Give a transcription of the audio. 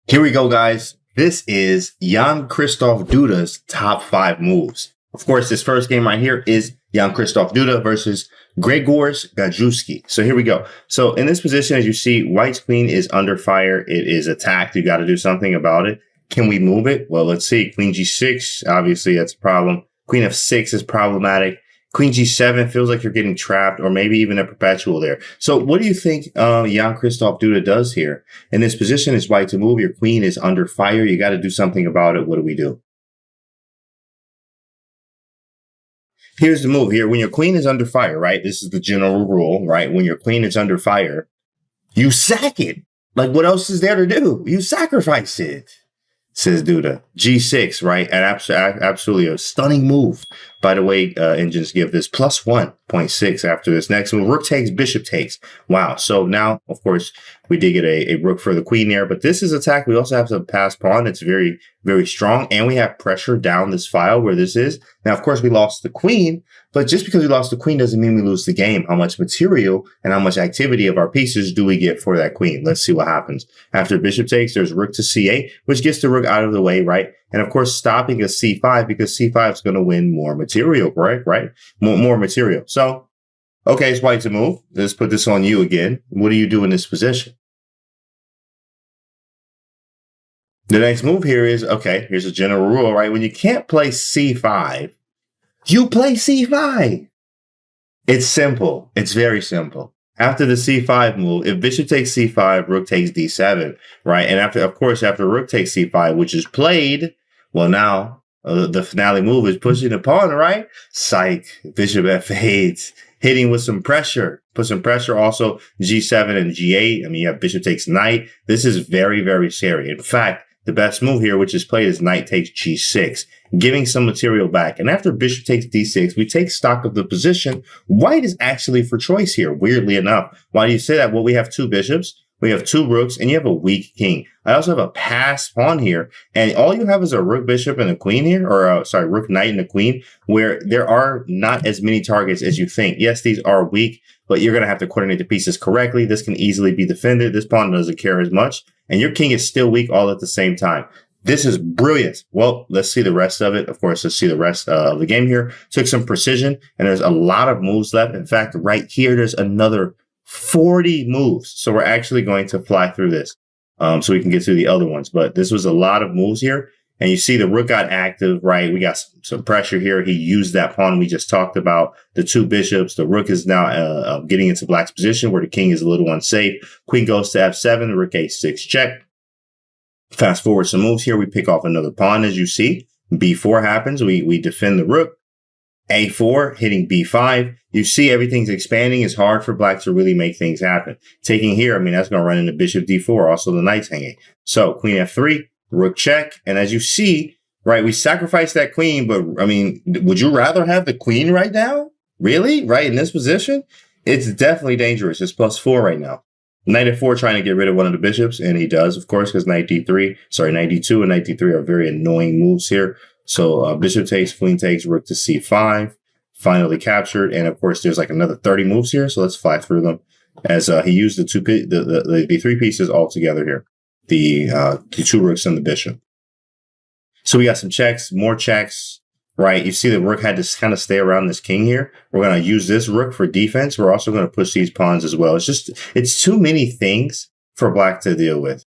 Here we go, guys. This is Jan-Krzysztof Duda's top 5 moves. Of course, this first game right here is Jan-Krzysztof Duda versus Grzegorz Gajewski. So here we go. So in this position, as you see, white's queen is under fire. It is attacked. You got to do something about it. Can we move it? Well, let's see. Queen g6, obviously that's a problem. Queen f6 is problematic. Queen g7 feels like you're getting trapped, or maybe even a perpetual there. So what do you think Jan-Krzysztof Duda does here? In this position, is white to move. Your queen is under fire. You got to do something about it. What do we do? Here's the move here. When your queen is under fire, right? This is the general rule, right? When your queen is under fire, you sack it. Like, what else is there to do? You sacrifice it, says Duda. G6, right? And absolutely a stunning move. By the way, engines give this plus 1.6 after this next move. Rook takes, bishop takes. Wow. So now, of course, we did get a rook for the queen there, but this is attack. We also have to pass pawn. That's very, very strong. And we have pressure down this file where this is. Now, of course, we lost the queen, but just because we lost the queen doesn't mean we lose the game. How much material and how much activity of our pieces do we get for that queen? Let's see what happens. After bishop takes, there's rook to c8, which gets the rook out of the way, right? And of course, stopping a c5 because c5 is going to win more material, correct? Right? More material. So, okay, it's white to move. Let's put this on you again. What do you do in this position? The next move here is, okay, here's a general rule, right? When you can't play c5, you play c5. It's simple. It's very simple. After the c5 move, if bishop takes c5, rook takes d7, right? And after, of course, after rook takes c5, which is played, well, now the finale move is pushing the pawn, right? Psych, bishop f8, hitting with some pressure. Put some pressure. Also, g7 and g8. I mean, you have bishop takes knight. This is very, very scary. In fact, the best move here, which is played, is knight takes g6, giving some material back. And after bishop takes d6, we take stock of the position. White is actually for choice here, weirdly enough. Why do you say that? Well, we have 2 bishops, we have 2 rooks, and you have a weak king. I also have a pass pawn here, and all you have is a rook bishop and a queen here, or sorry, rook knight and a queen, where there are not as many targets as you think. Yes, these are weak, but you're going to have to coordinate the pieces correctly. This can easily be defended. This pawn doesn't care as much, and your king is still weak all at the same time. This is brilliant. Well, let's see the rest of it. Of course, let's see the rest of the game here. Took some precision, and there's a lot of moves left. In fact, right here, there's another 40 moves. So we're actually going to fly through this so we can get through the other ones. But this was a lot of moves here. And you see the rook got active, right? We got some pressure here. He used that pawn we just talked about, the 2 bishops. The rook is now getting into black's position where the king is a little unsafe. Queen goes to f7, the rook a6 check. Fast forward some moves here. We pick off another pawn, as you see. b4 happens. We defend the rook. a4, hitting b5. You see everything's expanding. It's hard for black to really make things happen. Taking here, I mean, that's going to run into bishop d4. Also, the knight's hanging. So, queen f3, rook check. And as you see, right, we sacrificed that queen. But, I mean, would you rather have the queen right now? Really? Right in this position? It's definitely dangerous. It's +4 right now. Knight f4 trying to get rid of one of the bishops. And he does, of course, because knight d3, sorry, knight d2 and knight d3 are very annoying moves here. So bishop takes, queen takes, rook to c5, finally captured. And of course, there's like another 30 moves here. So let's fly through them as he used the 3 pieces all together here, the 2 rooks and the bishop. So we got some checks, more checks, right? You see the rook had to kind of stay around this king here. We're going to use this rook for defense. We're also going to push these pawns as well. It's too many things for black to deal with.